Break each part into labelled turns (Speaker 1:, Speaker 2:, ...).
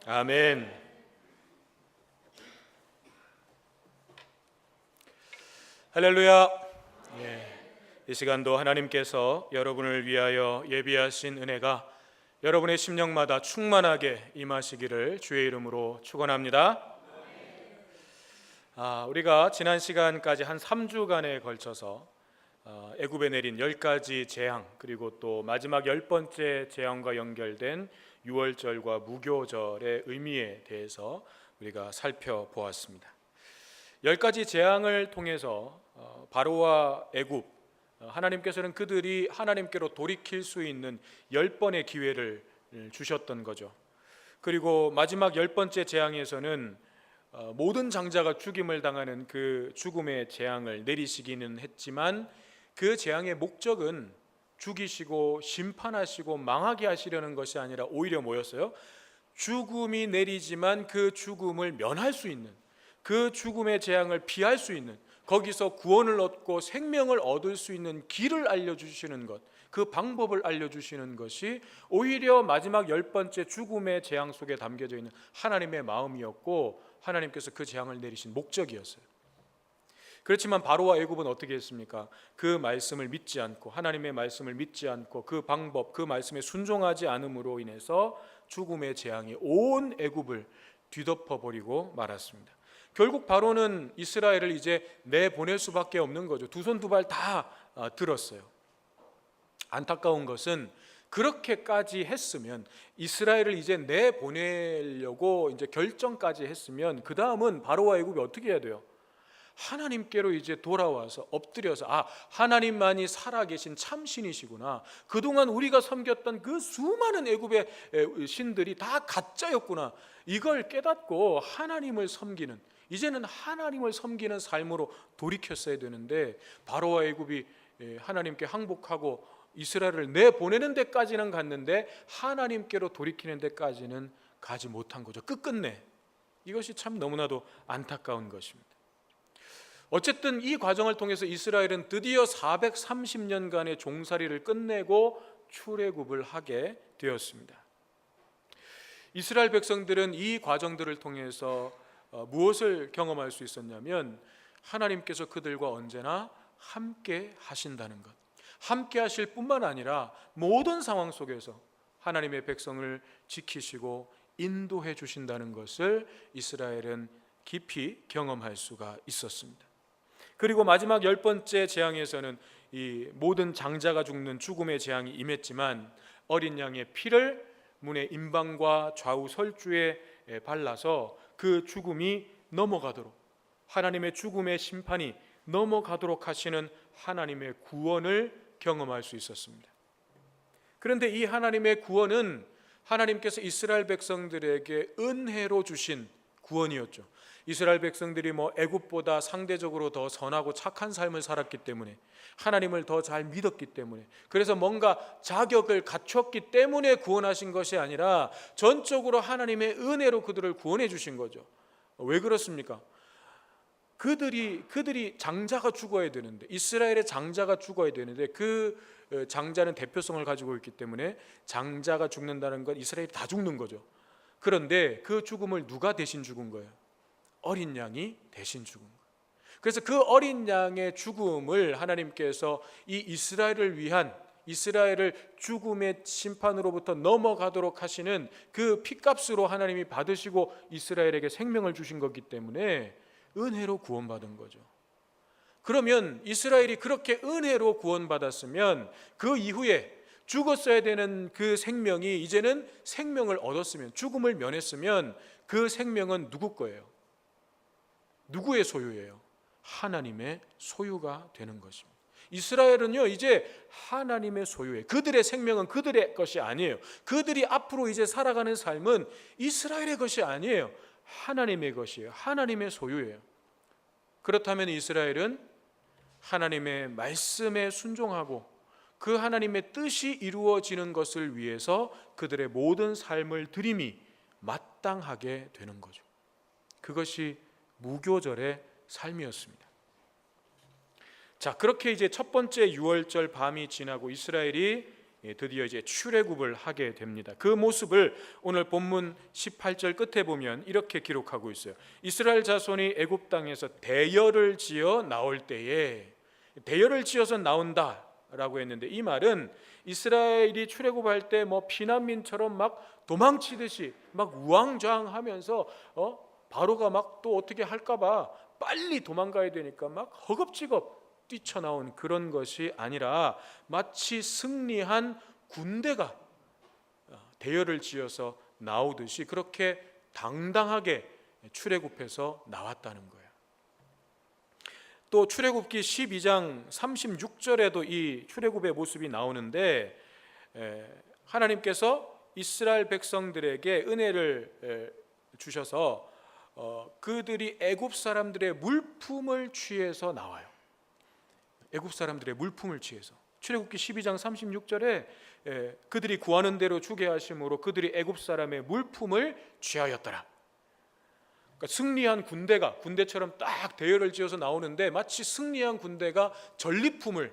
Speaker 1: 아멘. 할렐루야. 이 시간도 하나님께서 여러분을 위하여 예비하신 은혜가 여러분의 심령마다 충만하게 임하시기를 주의 이름으로 축원합니다. 우리가 지난 시간까지 한 3주간에 걸쳐서 애굽에 내린 10가지 재앙, 그리고 또 마지막 10번째 재앙과 연결된 유월절과 무교절의 의미에 대해서 우리가 살펴보았습니다. 10가지 재앙을 통해서 바로와 애굽, 하나님께서는 그들이 하나님께로 돌이킬 수 있는 10번의 기회를 주셨던 거죠. 그리고 마지막 10번째 재앙에서는 모든 장자가 죽임을 당하는 그 죽음의 재앙을 내리시기는 했지만 그 재앙의 목적은 죽이시고 심판하시고 망하게 하시려는 것이 아니라 오히려 뭐였어요? 죽음이 내리지만 그 죽음을 면할 수 있는, 그 죽음의 재앙을 피할 수 있는, 거기서 구원을 얻고 생명을 얻을 수 있는 길을 알려주시는 것, 그 방법을 알려주시는 것이 오히려 마지막 10번째 죽음의 재앙 속에 담겨져 있는 하나님의 마음이었고, 하나님께서 그 재앙을 내리신 목적이었어요. 그렇지만 바로와 애굽은 어떻게 했습니까? 그 말씀을 믿지 않고, 하나님의 말씀을 믿지 않고, 그 방법, 그 말씀에 순종하지 않음으로 인해서 죽음의 재앙이 온 애굽을 뒤덮어버리고 말았습니다. 결국 바로는 이스라엘을 이제 내보낼 수밖에 없는 거죠. 두 손 두 발 다 들었어요. 안타까운 것은 그렇게까지 했으면, 이스라엘을 이제 내보내려고 이제 결정까지 했으면, 그 다음은 바로와 애굽이 어떻게 해야 돼요? 하나님께로 이제 돌아와서 엎드려서 하나님만이 살아계신 참신이시구나, 그동안 우리가 섬겼던 그 수많은 애굽의 신들이 다 가짜였구나, 이걸 깨닫고 하나님을 섬기는, 이제는 하나님을 섬기는 삶으로 돌이켰어야 되는데, 바로와 애굽이 하나님께 항복하고 이스라엘을 내보내는 데까지는 갔는데 하나님께로 돌이키는 데까지는 가지 못한 거죠. 끝끝내. 이것이 참 너무나도 안타까운 것입니다. 어쨌든 이 과정을 통해서 이스라엘은 드디어 430년간의 종살이를 끝내고 출애굽을 하게 되었습니다. 이스라엘 백성들은 이 과정들을 통해서 무엇을 경험할 수 있었냐면, 하나님께서 그들과 언제나 함께 하신다는 것, 함께 하실 뿐만 아니라 모든 상황 속에서 하나님의 백성을 지키시고 인도해 주신다는 것을 이스라엘은 깊이 경험할 수가 있었습니다. 그리고 마지막 10번째 재앙에서는 이 모든 장자가 죽는 죽음의 재앙이 임했지만, 어린 양의 피를 문의 임방과 좌우 설주에 발라서 그 죽음이 넘어가도록, 하나님의 죽음의 심판이 넘어가도록 하시는 하나님의 구원을 경험할 수 있었습니다. 그런데 이 하나님의 구원은 하나님께서 이스라엘 백성들에게 은혜로 주신 구원이었죠. 이스라엘 백성들이 애굽보다 상대적으로 더 선하고 착한 삶을 살았기 때문에, 하나님을 더 잘 믿었기 때문에, 그래서 뭔가 자격을 갖췄기 때문에 구원하신 것이 아니라 전적으로 하나님의 은혜로 그들을 구원해 주신 거죠. 왜 그렇습니까? 그들이 장자가 죽어야 되는데, 이스라엘의 장자가 죽어야 되는데, 그 장자는 대표성을 가지고 있기 때문에 장자가 죽는다는 건 이스라엘이 다 죽는 거죠. 그런데 그 죽음을 누가 대신 죽은 거예요? 어린 양이 대신 죽은 거예요. 그래서 그 어린 양의 죽음을 하나님께서 이 이스라엘을 위한, 이스라엘을 죽음의 심판으로부터 넘어가도록 하시는 그 피값으로 하나님이 받으시고 이스라엘에게 생명을 주신 거기 때문에 은혜로 구원받은 거죠. 그러면 이스라엘이 그렇게 은혜로 구원받았으면, 그 이후에 죽었어야 되는 그 생명이 이제는 생명을 얻었으면, 죽음을 면했으면, 그 생명은 누구 거예요? 누구의 소유예요? 하나님의 소유가 되는 것입니다. 이스라엘은요, 이제 하나님의 소유예요. 그들의 생명은 그들의 것이 아니에요. 그들이 앞으로 이제 살아가는 삶은 이스라엘의 것이 아니에요. 하나님의 것이에요. 하나님의 소유예요. 그렇다면 이스라엘은 하나님의 말씀에 순종하고 그 하나님의 뜻이 이루어지는 것을 위해서 그들의 모든 삶을 드림이 마땅하게 되는 거죠. 그것이 무교절의 삶이었습니다. 자, 그렇게 이제 첫 번째 유월절 밤이 지나고 이스라엘이 드디어 이제 출애굽을 하게 됩니다. 그 모습을 오늘 본문 18절 끝에 보면 이렇게 기록하고 있어요. 이스라엘 자손이 애굽 땅에서 대열을 지어 나올 때에, 대열을 지어서 나온다라고 했는데, 이 말은 이스라엘이 출애굽할 때 뭐 피난민처럼 막 도망치듯이 막 우왕좌왕하면서 바로가 막 또 어떻게 할까봐 빨리 도망가야 되니까 막 허겁지겁 뛰쳐나온 그런 것이 아니라 마치 승리한 군대가 대열을 지어서 나오듯이 그렇게 당당하게 출애굽해서 나왔다는 거예요. 또 출애굽기 12장 36절에도 이 출애굽의 모습이 나오는데, 하나님께서 이스라엘 백성들에게 은혜를 주셔서 그들이 애굽 사람들의 물품을 취해서 나와요. 애굽 사람들의 물품을 취해서. 출애굽기 12장 36절에 그들이 구하는 대로 주게 하심으로 그들이 애굽 사람의 물품을 취하였더라. 그러니까 승리한 군대처럼 딱 대열을 지어서 나오는데 마치 승리한 군대가 전리품을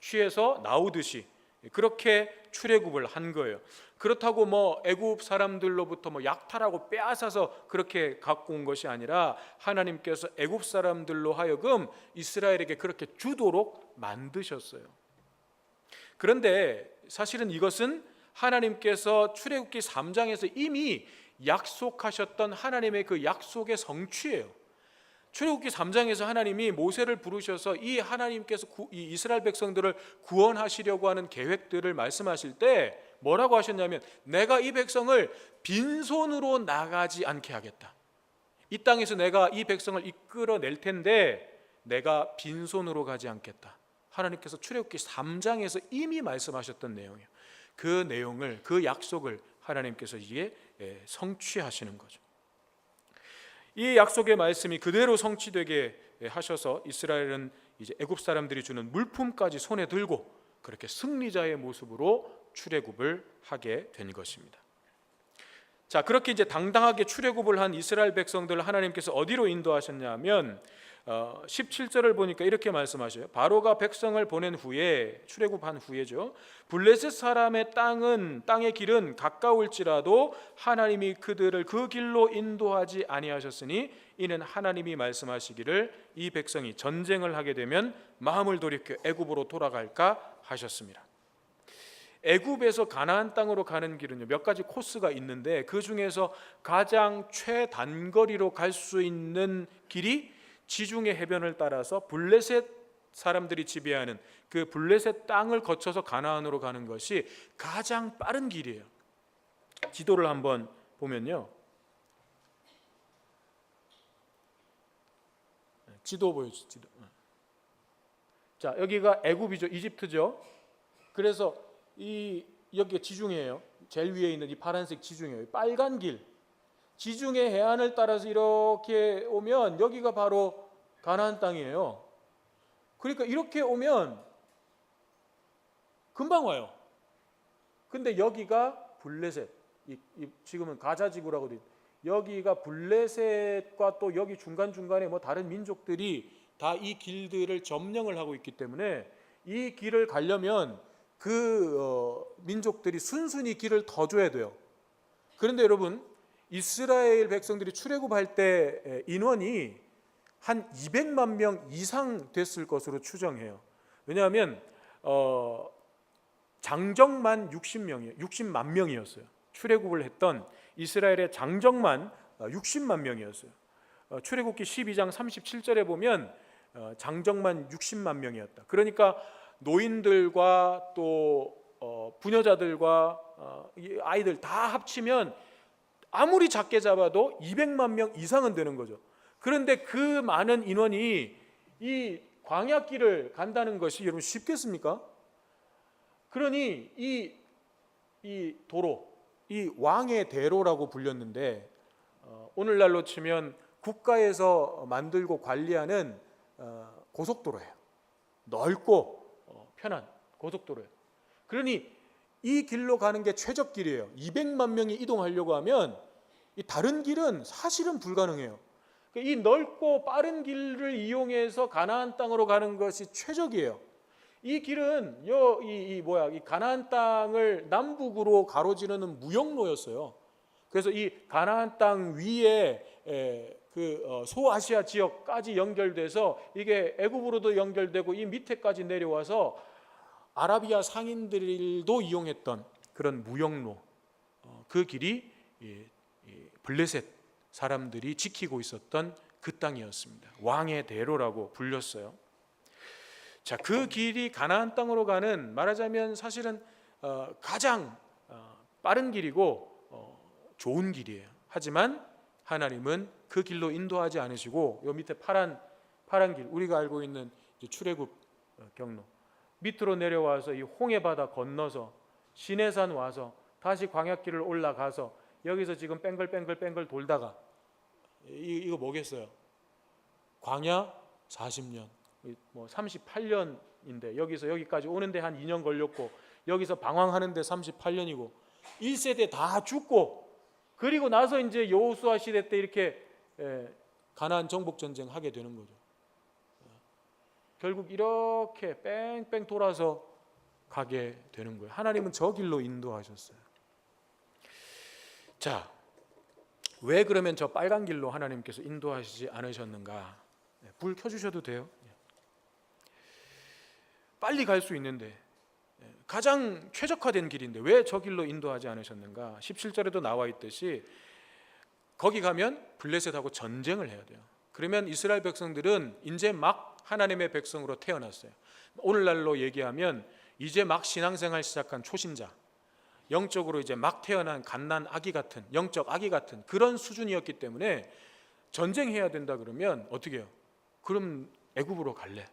Speaker 1: 취해서 나오듯이 그렇게 출애굽을 한 거예요. 그렇다고 뭐 애굽 사람들로부터 뭐 약탈하고 빼앗아서 그렇게 갖고 온 것이 아니라 하나님께서 애굽 사람들로 하여금 이스라엘에게 그렇게 주도록 만드셨어요. 그런데 사실은 이것은 하나님께서 출애굽기 3장에서 이미 약속하셨던 하나님의 그 약속의 성취예요. 출애굽기 3장에서 하나님이 모세를 부르셔서 이 하나님께서 이 이스라엘 백성들을 구원하시려고 하는 계획들을 말씀하실 때 뭐라고 하셨냐면, 내가 이 백성을 빈손으로 나가지 않게 하겠다. 이 땅에서 내가 이 백성을 이끌어낼 텐데 내가 빈손으로 가지 않겠다. 하나님께서 출애굽기 3장에서 이미 말씀하셨던 내용이에요. 그 내용을, 그 약속을 하나님께서 이게 성취하시는 거죠. 이 약속의 말씀이 그대로 성취되게 하셔서 이스라엘은 이제 애굽 사람들이 주는 물품까지 손에 들고 그렇게 승리자의 모습으로 출애굽을 하게 된 것입니다. 자, 그렇게 이제 당당하게 출애굽을 한 이스라엘 백성들을 하나님께서 어디로 인도하셨냐면 17절을 보니까 이렇게 말씀하셔요. 바로가 백성을 보낸 후에, 출애굽한 후에죠, 블레셋 사람의 땅의 길은 가까울지라도 하나님이 그들을 그 길로 인도하지 아니하셨으니 이는 하나님이 말씀하시기를 이 백성이 전쟁을 하게 되면 마음을 돌이켜 애굽으로 돌아갈까 하셨습니다. 애굽에서 가나안 땅으로 가는 길은요, 몇 가지 코스가 있는데 그 중에서 가장 최단거리로 갈 수 있는 길이 지중해 해변을 따라서 블레셋 사람들이 지배하는 그 블레셋 땅을 거쳐서 가나안으로 가는 것이 가장 빠른 길이에요. 지도를 한번 보면요, 지도 보여주세요. 지도. 자, 여기가 애굽이죠, 이집트죠. 그래서 여기가 지중해예요. 제일 위에 있는 이 파란색 지중해예요. 빨간 길, 지중해 해안을 따라서 이렇게 오면 여기가 바로 가나안 땅이에요. 그러니까 이렇게 오면 금방 와요. 근데 여기가 블레셋, 지금은 가자지구라고 돼 있어요. 여기가 블레셋과 또 여기 중간중간에 뭐 다른 민족들이 다 이 길들을 점령을 하고 있기 때문에 이 길을 가려면 그 민족들이 순순히 길을 더 줘야 돼요. 그런데 여러분, 이스라엘 백성들이 출애굽할 때 인원이 한 200만 명 이상 됐을 것으로 추정해요. 왜냐하면 장정만 60만 명이었어요. 출애굽을 했던 이스라엘의 장정만 60만 명이었어요. 출애굽기 12장 37절에 보면 장정만 60만 명이었다. 그러니까 노인들과 또 부녀자들과 아이들 다 합치면 아무리 작게 잡아도 200만 명 이상은 되는 거죠. 그런데 그 많은 인원이 이 광야길을 간다는 것이 여러분 쉽겠습니까? 그러니 이 도로, 이 왕의 대로라고 불렸는데 오늘날로 치면 국가에서 만들고 관리하는 고속도로예요. 넓고 편한 고속도로예요. 그러니 이 길로 가는 게 최적길이에요. 200만 명이 이동하려고 하면 이 다른 길은 사실은 불가능해요. 이 넓고 빠른 길을 이용해서 가나안 땅으로 가는 것이 최적이에요. 이 길은 이 가나안 땅을 남북으로 가로지르는 무역로였어요. 그래서 이 가나안 땅 위에 소아시아 지역까지 연결돼서 이게 애굽으로도 연결되고 이 밑에까지 내려와서 아라비아 상인들도 이용했던 그런 무역로, 그 길이 블레셋 사람들이 지키고 있었던 그 땅이었습니다. 왕의 대로라고 불렸어요. 자, 그 길이 가나안 땅으로 가는, 말하자면 사실은 가장 빠른 길이고 좋은 길이에요. 하지만 하나님은 그 길로 인도하지 않으시고 요 밑에 파란 길, 우리가 알고 있는 출애굽 경로 밑으로 내려와서 이 홍해바다 건너서 시내산 와서 다시 광야길을 올라가서 여기서 지금 뺑글뺑글 돌다가 이거 뭐겠어요? 광야 40년, 뭐 38년인데 여기서 여기까지 오는데 한 2년 걸렸고 여기서 방황하는데 38년이고 1세대 다 죽고, 그리고 나서 이제 여호수아 시대 때 이렇게 가나안 정복 전쟁 하게 되는 거죠. 결국 이렇게 뺑뺑 돌아서 가게 되는 거예요. 하나님은 저 길로 인도하셨어요. 자, 왜 그러면 저 빨간 길로 하나님께서 인도하시지 않으셨는가? 불 켜주셔도 돼요. 빨리 갈 수 있는데 가장 최적화된 길인데 왜 저 길로 인도하지 않으셨는가? 17절에도 나와 있듯이 거기 가면 블레셋하고 전쟁을 해야 돼요. 그러면 이스라엘 백성들은 이제 막 하나님의 백성으로 태어났어요. 오늘날로 얘기하면 이제 막 신앙생활 시작한 초신자, 영적으로 이제 막 태어난 갓난 아기 같은, 영적 아기 같은 그런 수준이었기 때문에 전쟁해야 된다 그러면 어떻게 해요? 그럼 애굽으로 갈래?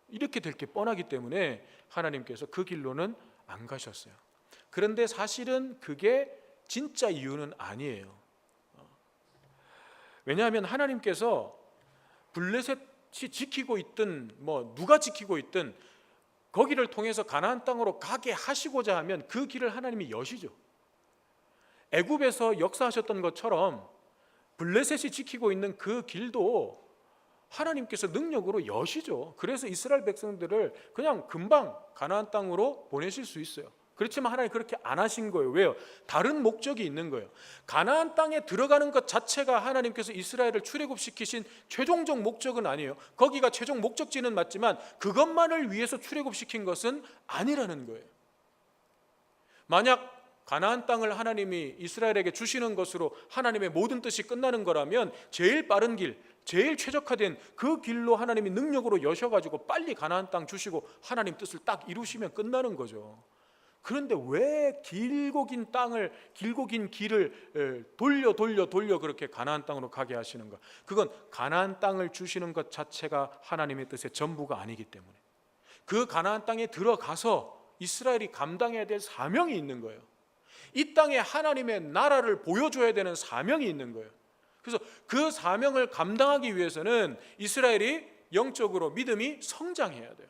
Speaker 1: 이렇게 될 게 뻔하기 때문에 하나님께서 그 길로는 안 가셨어요. 그런데 사실은 그게 진짜 이유는 아니에요. 왜냐하면 하나님께서 블레셋이 지키고 있든 뭐 누가 지키고 있든 거기를 통해서 가나안 땅으로 가게 하시고자 하면 그 길을 하나님이 여시죠. 애굽에서 역사하셨던 것처럼 블레셋이 지키고 있는 그 길도 하나님께서 능력으로 여시죠. 그래서 이스라엘 백성들을 그냥 금방 가나안 땅으로 보내실 수 있어요. 그렇지만 하나님 그렇게 안 하신 거예요. 왜요? 다른 목적이 있는 거예요. 가나안 땅에 들어가는 것 자체가 하나님께서 이스라엘을 출애굽시키신 최종적 목적은 아니에요. 거기가 최종 목적지는 맞지만 그것만을 위해서 출애굽시킨 것은 아니라는 거예요. 만약 가나안 땅을 하나님이 이스라엘에게 주시는 것으로 하나님의 모든 뜻이 끝나는 거라면 제일 빠른 길, 제일 최적화된 그 길로 하나님이 능력으로 여셔가지고 빨리 가나안 땅 주시고 하나님 뜻을 딱 이루시면 끝나는 거죠. 그런데 왜 길고 긴 땅을, 길고 긴 길을 돌려 그렇게 가나안 땅으로 가게 하시는가? 그건 가나안 땅을 주시는 것 자체가 하나님의 뜻의 전부가 아니기 때문에 그 가나안 땅에 들어가서 이스라엘이 감당해야 될 사명이 있는 거예요. 이 땅에 하나님의 나라를 보여줘야 되는 사명이 있는 거예요. 그래서 그 사명을 감당하기 위해서는 이스라엘이 영적으로 믿음이 성장해야 돼요.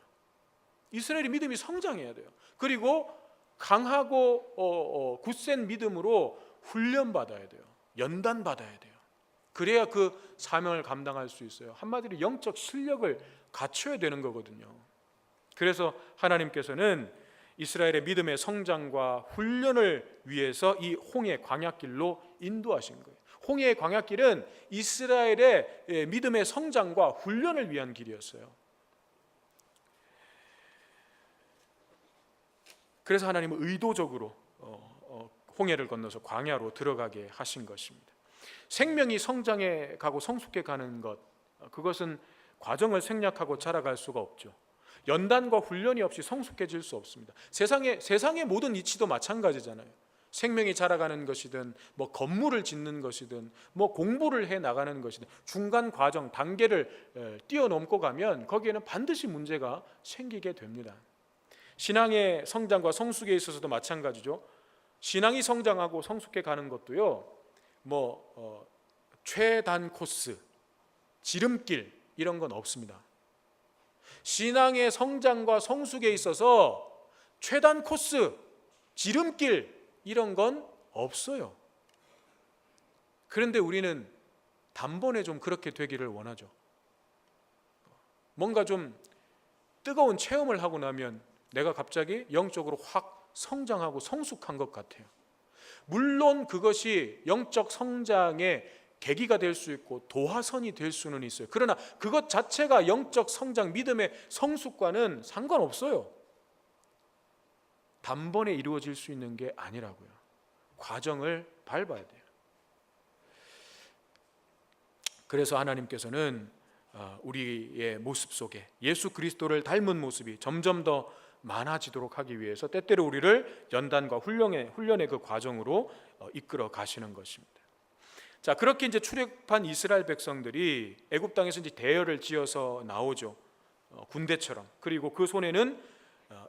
Speaker 1: 이스라엘이 믿음이 성장해야 돼요. 그리고 강하고 굳센 믿음으로 훈련받아야 돼요. 연단받아야 돼요. 그래야 그 사명을 감당할 수 있어요. 한마디로 영적 실력을 갖춰야 되는 거거든요. 그래서 하나님께서는 이스라엘의 믿음의 성장과 훈련을 위해서 이 홍해 광야길로 인도하신 거예요. 홍해의 광야길은 이스라엘의 믿음의 성장과 훈련을 위한 길이었어요. 그래서 하나님은 의도적으로 홍해를 건너서 광야로 들어가게 하신 것입니다. 생명이 성장해 가고 성숙해 가는 것, 그것은 과정을 생략하고 자라갈 수가 없죠. 연단과 훈련이 없이 성숙해질 수 없습니다. 세상의 모든 이치도 마찬가지잖아요. 생명이 자라가는 것이든 뭐 건물을 짓는 것이든 뭐 공부를 해 나가는 것이든 중간 과정 단계를 뛰어넘고 가면 거기에는 반드시 문제가 생기게 됩니다. 신앙의 성장과 성숙에 있어서도 마찬가지죠. 신앙이 성장하고 성숙해 가는 것도요, 최단 코스, 지름길 이런 건 없습니다. 신앙의 성장과 성숙에 있어서 최단 코스, 지름길 이런 건 없어요. 그런데 우리는 단번에 좀 그렇게 되기를 원하죠. 뭔가 좀 뜨거운 체험을 하고 나면 내가 갑자기 영적으로 확 성장하고 성숙한 것 같아요. 물론 그것이 영적 성장의 계기가 될 수 있고 도화선이 될 수는 있어요. 그러나 그것 자체가 영적 성장, 믿음의 성숙과는 상관없어요. 단번에 이루어질 수 있는 게 아니라고요. 과정을 밟아야 돼요. 그래서 하나님께서는 우리의 모습 속에 예수 그리스도를 닮은 모습이 점점 더 많아지도록 하기 위해서 때때로 우리를 연단과 훈련의 그 과정으로 이끌어 가시는 것입니다. 자, 그렇게 이제 출애굽한 이스라엘 백성들이 애굽 땅에서 이제 대열을 지어서 나오죠. 군대처럼. 그리고 그 손에는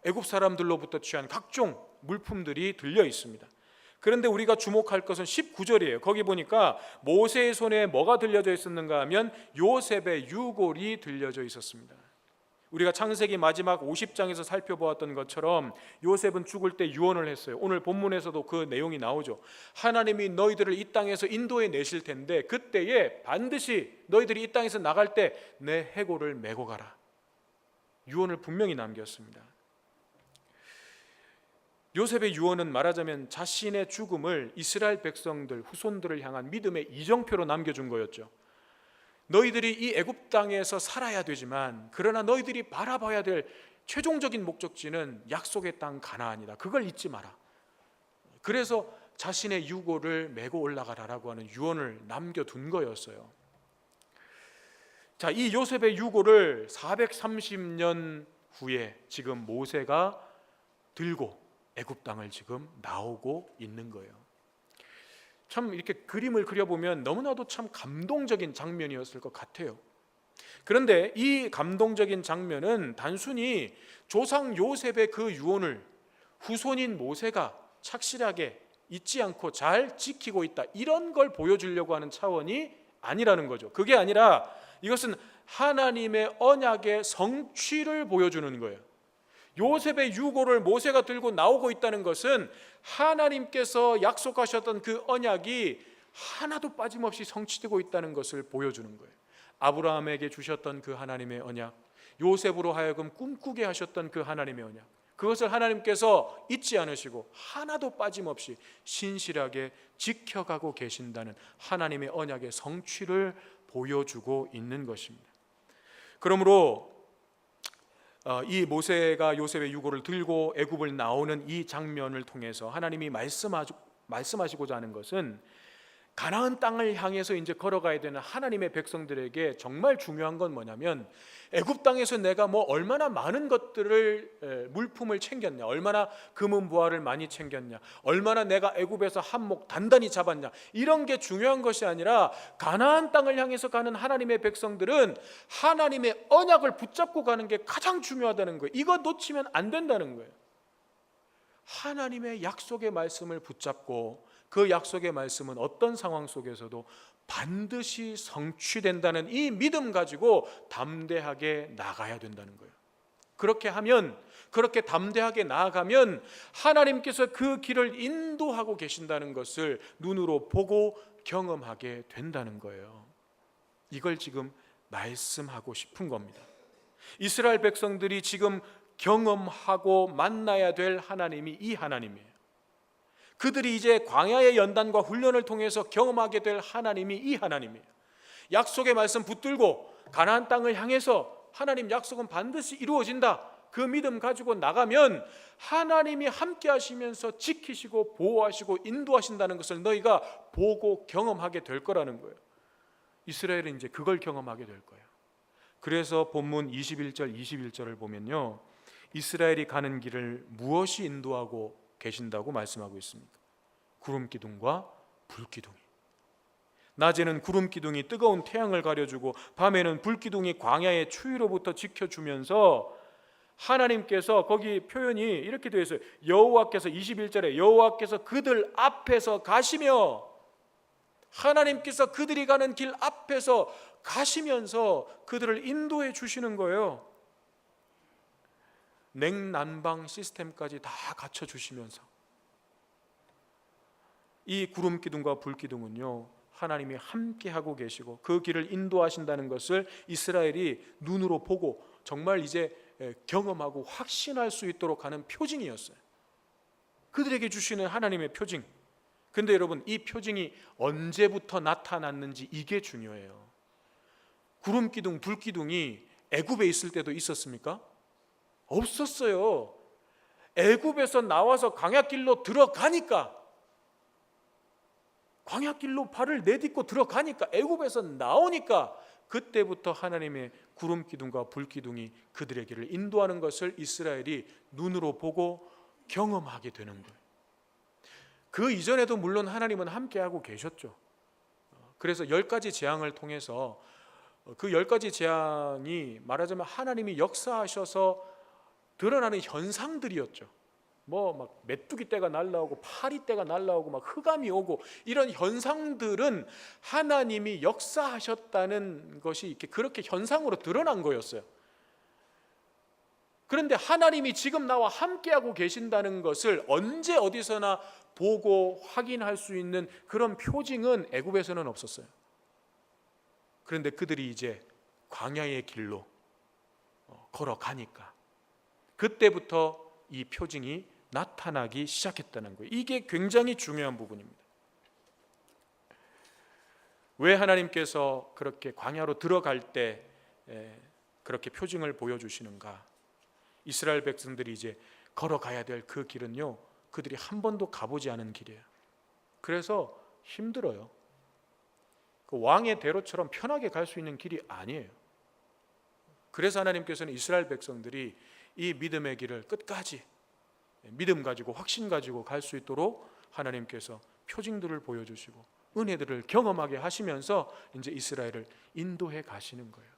Speaker 1: 애굽 사람들로부터 취한 각종 물품들이 들려 있습니다. 그런데 우리가 주목할 것은 19절이에요. 거기 보니까 모세의 손에 뭐가 들려져 있었는가 하면 요셉의 유골이 들려져 있었습니다. 우리가 창세기 마지막 50장에서 살펴보았던 것처럼 요셉은 죽을 때 유언을 했어요. 오늘 본문에서도 그 내용이 나오죠. 하나님이 너희들을 이 땅에서 인도해 내실 텐데 그때에 반드시 너희들이 이 땅에서 나갈 때 내 해골을 메고 가라. 유언을 분명히 남겼습니다. 요셉의 유언은 말하자면 자신의 죽음을 이스라엘 백성들, 후손들을 향한 믿음의 이정표로 남겨준 거였죠. 너희들이 이 애굽 땅에서 살아야 되지만 그러나 너희들이 바라봐야 될 최종적인 목적지는 약속의 땅 가나안이다. 그걸 잊지 마라. 그래서 자신의 유골을 메고 올라가라라고 하는 유언을 남겨둔 거였어요. 자, 이 요셉의 유골을 430년 후에 지금 모세가 들고 애굽 땅을 지금 나오고 있는 거예요. 참 이렇게 그림을 그려보면 너무나도 참 감동적인 장면이었을 것 같아요. 그런데 이 감동적인 장면은 단순히 조상 요셉의 그 유언을 후손인 모세가 착실하게 잊지 않고 잘 지키고 있다, 이런 걸 보여주려고 하는 차원이 아니라는 거죠. 그게 아니라 이것은 하나님의 언약의 성취를 보여주는 거예요. 요셉의 유골을 모세가 들고 나오고 있다는 것은 하나님께서 약속하셨던 그 언약이 하나도 빠짐없이 성취되고 있다는 것을 보여주는 거예요. 아브라함에게 주셨던 그 하나님의 언약, 요셉으로 하여금 꿈꾸게 하셨던 그 하나님의 언약, 그것을 하나님께서 잊지 않으시고 하나도 빠짐없이 신실하게 지켜가고 계신다는 하나님의 언약의 성취를 보여주고 있는 것입니다. 그러므로 이 모세가 요셉의 유골을 들고 애굽을 나오는 이 장면을 통해서 하나님이 말씀하시고자 하는 것은 가나안 땅을 향해서 이제 걸어가야 되는 하나님의 백성들에게 정말 중요한 건 뭐냐면, 애굽 땅에서 내가 뭐 얼마나 많은 것들을 물품을 챙겼냐, 얼마나 금은보화를 많이 챙겼냐, 얼마나 내가 애굽에서 한몫 단단히 잡았냐, 이런 게 중요한 것이 아니라 가나안 땅을 향해서 가는 하나님의 백성들은 하나님의 언약을 붙잡고 가는 게 가장 중요하다는 거예요. 이거 놓치면 안 된다는 거예요. 하나님의 약속의 말씀을 붙잡고 그 약속의 말씀은 어떤 상황 속에서도 반드시 성취된다는 이 믿음 가지고 담대하게 나가야 된다는 거예요. 그렇게 하면, 그렇게 담대하게 나아가면 하나님께서 그 길을 인도하고 계신다는 것을 눈으로 보고 경험하게 된다는 거예요. 이걸 지금 말씀하고 싶은 겁니다. 이스라엘 백성들이 지금 경험하고 만나야 될 하나님이 이 하나님이에요. 그들이 이제 광야의 연단과 훈련을 통해서 경험하게 될 하나님이 이 하나님이에요. 약속의 말씀 붙들고 가나안 땅을 향해서 하나님 약속은 반드시 이루어진다, 그 믿음 가지고 나가면 하나님이 함께 하시면서 지키시고 보호하시고 인도하신다는 것을 너희가 보고 경험하게 될 거라는 거예요. 이스라엘은 이제 그걸 경험하게 될 거예요. 그래서 본문 21절 21절을 보면요, 이스라엘이 가는 길을 무엇이 인도하고 계신다고 말씀하고 있습니까? 구름 기둥과 불 기둥이. 낮에는 구름 기둥이 뜨거운 태양을 가려주고 밤에는 불 기둥이 광야의 추위로부터 지켜주면서 하나님께서, 거기 표현이 이렇게 되어 있어요. 여호와께서, 21절에 여호와께서 그들 앞에서 가시며, 하나님께서 그들이 가는 길 앞에서 가시면서 그들을 인도해 주시는 거예요. 냉난방 시스템까지 다 갖춰 주시면서. 이 구름 기둥과 불 기둥은요, 하나님이 함께 하고 계시고 그 길을 인도하신다는 것을 이스라엘이 눈으로 보고 정말 이제 경험하고 확신할 수 있도록 하는 표징이었어요. 그들에게 주시는 하나님의 표징. 근데 여러분, 이 표징이 언제부터 나타났는지 이게 중요해요. 구름 기둥, 불 기둥이 애굽에 있을 때도 있었습니까? 없었어요. 애굽에서 나와서 광야길로 들어가니까, 광야길로 발을 내딛고 들어가니까, 애굽에서 나오니까 그때부터 하나님의 구름 기둥과 불 기둥이 그들의 길을 인도하는 것을 이스라엘이 눈으로 보고 경험하게 되는 거예요. 그 이전에도 물론 하나님은 함께하고 계셨죠. 그래서 10가지 재앙을 통해서 그 10가지 재앙이 말하자면 하나님이 역사하셔서 드러나는 현상들이었죠. 뭐 막 메뚜기 떼가 날라오고 파리 떼가 날라오고 막 흑암이 오고, 이런 현상들은 하나님이 역사하셨다는 것이 이렇게 그렇게 현상으로 드러난 거였어요. 그런데 하나님이 지금 나와 함께하고 계신다는 것을 언제 어디서나 보고 확인할 수 있는 그런 표징은 애굽에서는 없었어요. 그런데 그들이 이제 광야의 길로 걸어가니까 그때부터 이 표징이 나타나기 시작했다는 거예요. 이게 굉장히 중요한 부분입니다. 왜 하나님께서 그렇게 광야로 들어갈 때 그렇게 표징을 보여주시는가? 이스라엘 백성들이 이제 걸어가야 될 그 길은요, 그들이 한 번도 가보지 않은 길이에요. 그래서 힘들어요. 그 왕의 대로처럼 편하게 갈 수 있는 길이 아니에요. 그래서 하나님께서는 이스라엘 백성들이 이 믿음의 길을 끝까지 믿음 가지고 확신 가지고 갈 수 있도록 하나님께서 표징들을 보여주시고 은혜들을 경험하게 하시면서 이제 이스라엘을 인도해 가시는 거예요.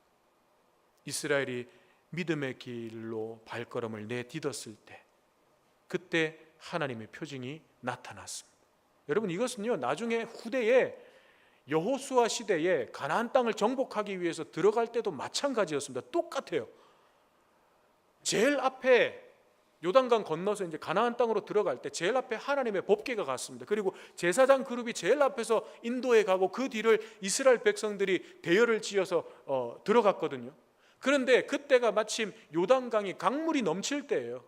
Speaker 1: 이스라엘이 믿음의 길로 발걸음을 내딛었을 때, 그때 하나님의 표징이 나타났습니다. 여러분, 이것은요, 나중에 후대에 여호수아 시대에 가나안 땅을 정복하기 위해서 들어갈 때도 마찬가지였습니다. 똑같아요. 제일 앞에 요단강 건너서 이제 가나안 땅으로 들어갈 때 제일 앞에 하나님의 법궤가 갔습니다. 그리고 제사장 그룹이 제일 앞에서 인도해 가고 그 뒤를 이스라엘 백성들이 대열을 지어서 들어갔거든요. 그런데 그때가 마침 요단강이 강물이 넘칠 때예요.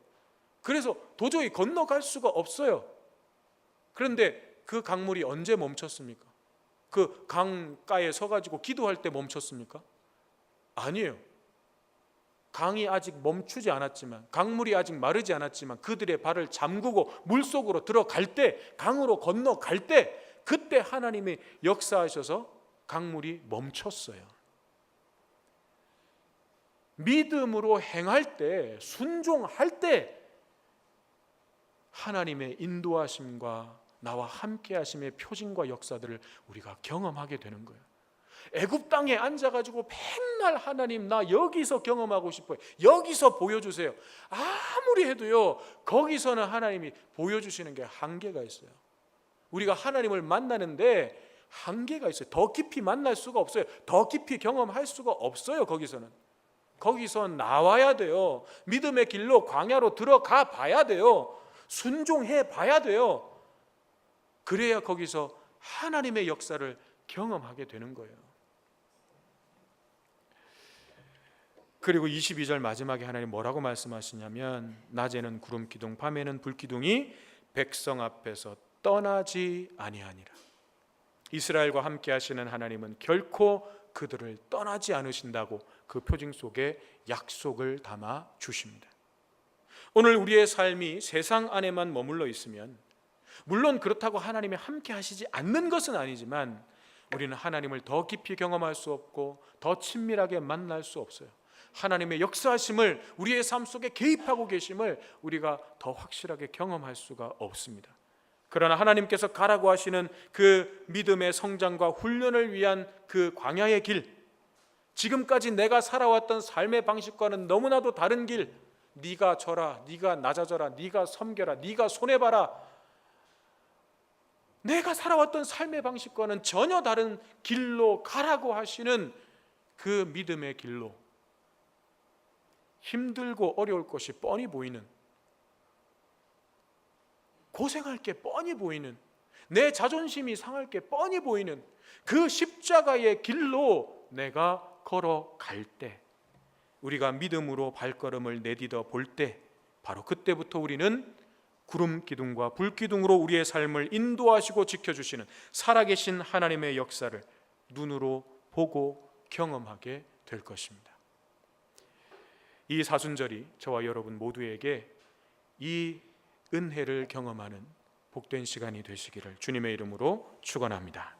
Speaker 1: 그래서 도저히 건너갈 수가 없어요. 그런데 그 강물이 언제 멈췄습니까? 그 강가에 서가지고 기도할 때 멈췄습니까? 아니에요. 강이 아직 멈추지 않았지만, 강물이 아직 마르지 않았지만 그들의 발을 잠그고 물속으로 들어갈 때, 강으로 건너갈 때, 그때 하나님이 역사하셔서 강물이 멈췄어요. 믿음으로 행할 때, 순종할 때 하나님의 인도하심과 나와 함께 하심의 표징과 역사들을 우리가 경험하게 되는 거예요. 애굽 땅에 앉아가지고 맨날 하나님 나 여기서 경험하고 싶어요, 여기서 보여주세요, 아무리 해도요 거기서는 하나님이 보여주시는 게 한계가 있어요. 우리가 하나님을 만나는데 한계가 있어요. 더 깊이 만날 수가 없어요. 더 깊이 경험할 수가 없어요. 거기서 나와야 돼요. 믿음의 길로 광야로 들어가 봐야 돼요. 순종해 봐야 돼요. 그래야 거기서 하나님의 역사를 경험하게 되는 거예요. 그리고 22절 마지막에 하나님 뭐라고 말씀하시냐면, 낮에는 구름 기둥 밤에는 불 기둥이 백성 앞에서 떠나지 아니하니라. 이스라엘과 함께 하시는 하나님은 결코 그들을 떠나지 않으신다고 그 표징 속에 약속을 담아 주십니다. 오늘 우리의 삶이 세상 안에만 머물러 있으면, 물론 그렇다고 하나님이 함께 하시지 않는 것은 아니지만 우리는 하나님을 더 깊이 경험할 수 없고 더 친밀하게 만날 수 없어요. 하나님의 역사하심을, 우리의 삶 속에 개입하고 계심을 우리가 더 확실하게 경험할 수가 없습니다. 그러나 하나님께서 가라고 하시는 그 믿음의 성장과 훈련을 위한 그 광야의 길, 지금까지 내가 살아왔던 삶의 방식과는 너무나도 다른 길, 네가 져라, 네가 낮아져라, 네가 섬겨라, 네가 손해봐라, 내가 살아왔던 삶의 방식과는 전혀 다른 길로 가라고 하시는 그 믿음의 길로, 힘들고 어려울 것이 뻔히 보이는, 고생할 게 뻔히 보이는, 내 자존심이 상할 게 뻔히 보이는 그 십자가의 길로 내가 걸어갈 때, 우리가 믿음으로 발걸음을 내디뎌 볼 때 바로 그때부터 우리는 구름 기둥과 불 기둥으로 우리의 삶을 인도하시고 지켜주시는 살아계신 하나님의 역사를 눈으로 보고 경험하게 될 것입니다. 이 사순절이 저와 여러분 모두에게 이 은혜를 경험하는 복된 시간이 되시기를 주님의 이름으로 축원합니다.